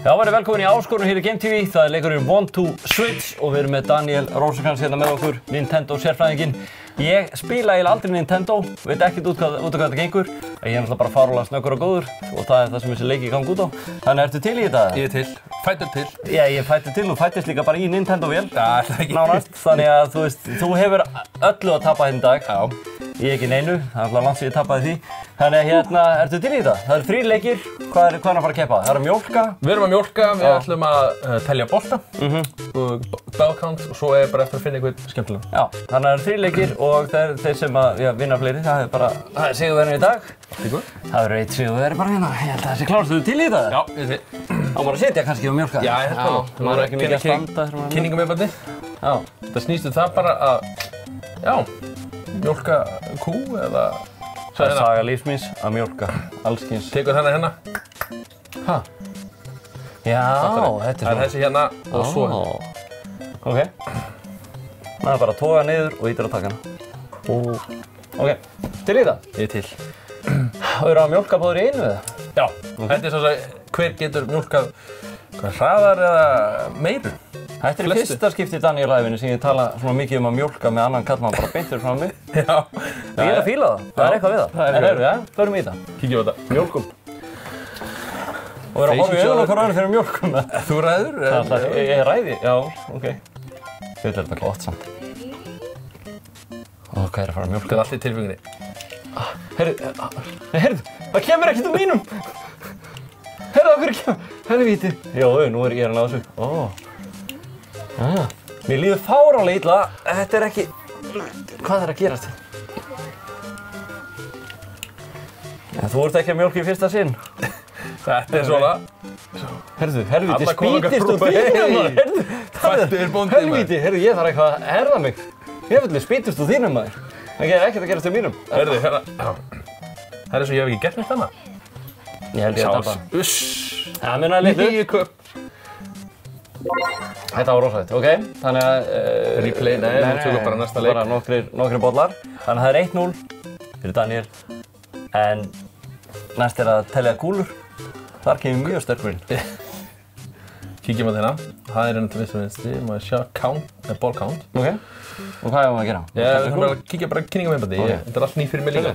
Já, verið velkomin í áskorun hér í Game TV. Það er leikurinn One to Switch og við erum með Daniel Rosenkrantz hérna með okkur, Nintendo sérfræðinginn. Ég spila eiginlega aldrei Nintendo, veit ekkert út af hvað þetta gengur. Ég er náttúrulega bara fáránlega snöggur og góður og það er það sem þessi leiki gangi út á. Þannig ertu til í þetta? Ég er til, fæddur til. Já, ég fæddur til og fæddist líka bara í Nintendo-vél. Já, það ekki. Nánast, þannig að þú veist, þú hefur öllu að tapa hérna í dag. Já. Ég ekki neinu, það er alltaf langt sem ég tapaði því. Þannig að hérna, ertu til í þetta? Það eru 3 leikir, hvað er að fara að keppa? Það er að mjólka. Við erum að mjólka, við ætlum að telja bolta og bellcount og svo er bara eftir að finna eitthvað skemmtilega. Já, þannig að það eru 3 leikir og þeir sem að vinna fleiri, það er bara sigurverðin í dag. Það verður 1 sigurverði bara hérna, ég held að það sé klárt, þú til í þetta? Já, ég er til. Á maður að setja kannski og mjólka? Já, ég held það nú. Það er ekki mikið að standa. Kynningumyndbandi. Já. Það snýst það bara að, já, mjólka kú eða... Það er saga lífs míns að mjólka, allskyns. Tekur þennan hérna. Ha? Já, þetta er það er þessi hérna og svo hérna. Ok. Það er bara að toga niður og ítir að taka hana. Ok, til í það? Ég er til. Það eru að mjólka báður í einu eða? Já, þetta er svona hver getur mjólkað hraðar eða meiru. Þetta er fyrsta skipti í Daniel ævinni sem ég tala svona mikið um að mjólka með annan kallmann bara beintur frá mig. Já. Ég er að fíla það, það er eitthvað við það. En heyrðu, já, förum í það. Kíkjum á þetta. Mjólkum. Og að horfa í augun okkar öðru fyrir mjólkum. Þú ræður? Ég ræði, já, ok. Ég vil þetta gott samt. Ó, hvað er að fara að mjólka? Það er allt í tilfenginni. Heyrðu, það kemur ekkert úr mínum. Heyrðu, okkur kemur. Helvíti. Jó, nú er ég að ná þessu. Mér líður fáránlega illa. Þetta er ekki... Hvað er að gerast? Þú ert ekki að mjólka í fyrsta sinn. Þetta er svona... Heyrðu, helvíti, spýtist úr þínum maður. Heyrðu, Fættur bóndið maður. helvíti, heyrðu, ég þarf eitthvað að herða mig. Helvíti, spýtist úr þínum maður. Það er ekkert að gerast úr mínum. Heyrðu, hérna... Það er svo ég hef ekki gert neitt annað. Ég held ég að tapa. Uss. Það munar litlu. 9 köp. Þetta var rosalegt, ok? Þannig að... Replay, nei, við tökum bara næsta leik. Bara nokkrir bollar. Þannig að það er 1-0 fyrir Daniel. En næst er að telja kúlur. Þar kemur mjög sterkur inn. Kíkjum á þetta hérna. Það er hérna til vinstri. Maður sjá ball count. Ok. Og hvað er maður að gera? Við þurfum að kíkja bara kynningumyndbandi. Þetta er allt nýtt fyrir mig líka.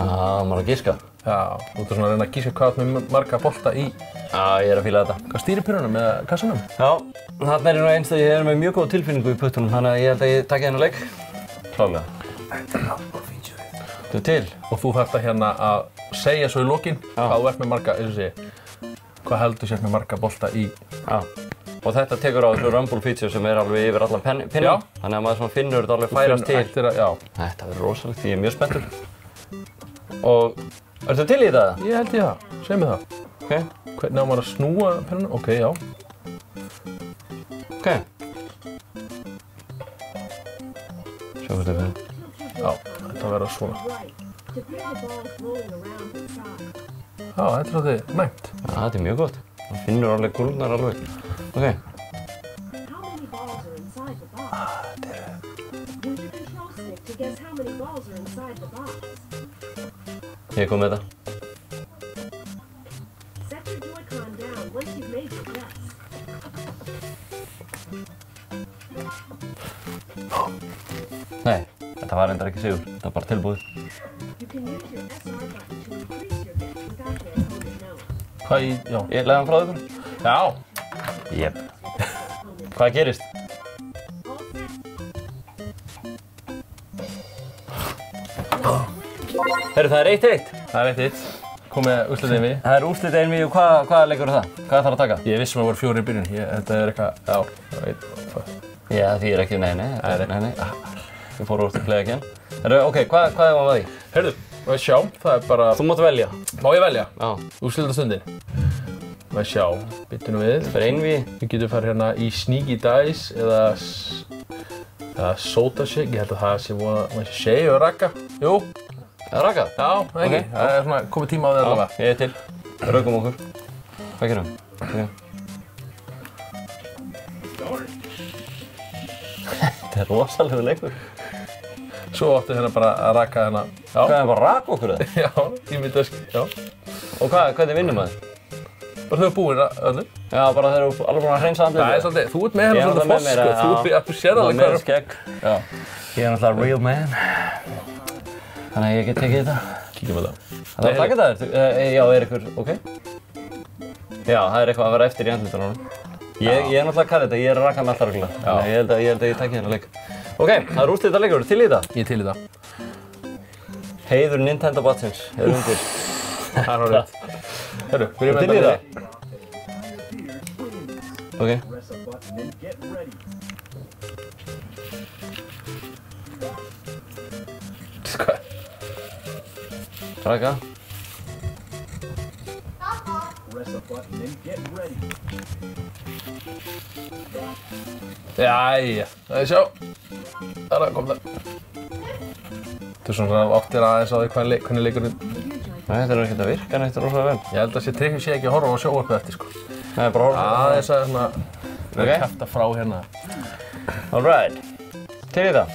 Maður að giska. Já, þú ert svona að reyna að gíska hvað með marga bolta í... Já, ég er að fíla þetta. Hvað stýrir pyrrunum eða kassanum? Já, þarna er nú eins að ég er með mjög góð tilfinningu í puttunum, þannig að ég held að ég taki þennan leik. Klárlega. Þú til? Og þú þarft að hérna að segja svo í lokin hvað þú ert með marga, eins og sé, hvað heldur sért með marga bolta í... Já. Og þetta tekur á þessu Rumble feature sem er alveg yfir allan pinna. Þannig að maður svona finnur þetta alveg færast til. Þetta verður rosalegt, ég er mjög spenntur. Og, ertu til í þetta? Ég held ég það, segð mér það. Ok. Hvernig á maður að snúa pennunum? Ok, já. Ok. Sjá hvað þetta er. Já, þetta verður svona. Já, þetta er svolítið næmt. Já, þetta er mjög gott. Það finnur alveg kúlurnar alveg. Ok. Ég kom með þetta. Nei, þetta var reyndar ekki sigur. Þetta var bara tilbúið. Hvað í, já. Ég leiði hann frá þig. Já. Jep. Hvað gerist? Heyrðu, það er 1-1. Það er 1-1. Komið úrslit einvígi. Það er úrslit einvígi og hvaða leikur er það? Hvað þarf að taka? Ég vissum að það voru 4 í byrjun. Þetta er eitthvað, já, 1, 2. Já, því er ekki, nei. Ég fór úr til play again. Heyrðu, ok, hvað er maður að því? Heyrðu, má ég sjá, það er bara... Þú mátt velja. Má ég velja? Já. Úrslitastundin. Má ég sjá, byttu nú við. Það er einvígi. Við getum farið hérna í Sneaky Dice eða Soda Shake. Ég held að það sé voða, má ég sé, og Ragga. Jú. Það er Ragga? Já, ekki. Það er svona komið tíma á þér allavega. Já, ég er til. Raukum okkur. Hvað gerum við? Þetta er rosalegu leikur. Svo áttu hérna bara að raka hérna. Já. Hvað, bara raka okkur það? Já, ég myndi að já. Og hvernig vinnum maður? Bara þau búin öllu. Já, bara þeir eru alveg búin að hreinsa andlitið. Það svolítið, þú ert með hérna svolítið foss, sko. Þú sér alveg hvað er skegg. Já. Ég er náttúrulega real man. Þannig að ég get tekið þetta. Kíkjum á það. Það er að taka þetta? Já, er ykkur, ok. Já, það er eitthvað að vera eftir í andlitunum. Ég er náttúrulega að karra þetta, ég er að raka með alltaf reglulega. Þannig að ég held að ég taki þennan leik. Ok, það er úrslitaleikur, til í þetta? Ég er til í það. Heiður Nintendo batsins, hefur undir. Það er horrið. Hörru, byrjum með þetta. Til í það? Ok. Hvað? Raka. Jæja, það er sjá. Þarna kom það. Þú svona áttir aðeins á því hvernig leikurinn. Nei, þetta er ekkert að virka neitt rosalega vel. Ég held að þessi trikkjum sé ekki að horfa á sjónvarpið eftir, sko. Nei, bara horfa á aðeins að svona vera að kjafta frá hérna. Alright. Til í það.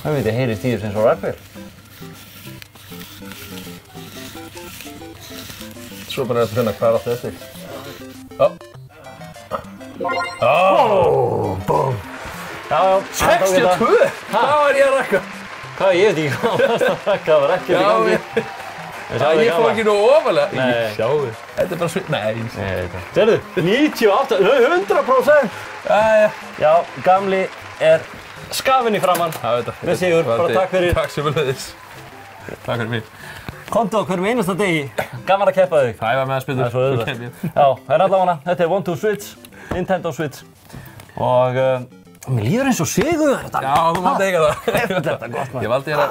Það veit ég heyri stíður sem svo rappir. Svo bara að finna hvað áttu eftir. Já. Búm! Já, 62! Hvað var ég að rakka? Hvað, ég veit ekki hvað varst að rakka, það var ekkert í gangi. Ég fór ekki nú ofalega. Nei. Sjáu. Þetta er bara svinn. Nei. Sérðu, 98, 100%! Já, gamli er skafinn í framann. Með sigur, bara takk fyrir. Takk sem viljaðis. Takk fyrir mig. Komdu á hverjum einasta degi. Gaman að keppa þig. Það var með að spila. Það er svo auðvitað. Já, það er allavega. Þetta er 1-2 Switch, Nintendo Switch. Og mér líður eins og sigur. Já, þú mátt eiga það. Þetta er gott maður. Ég valdi hérna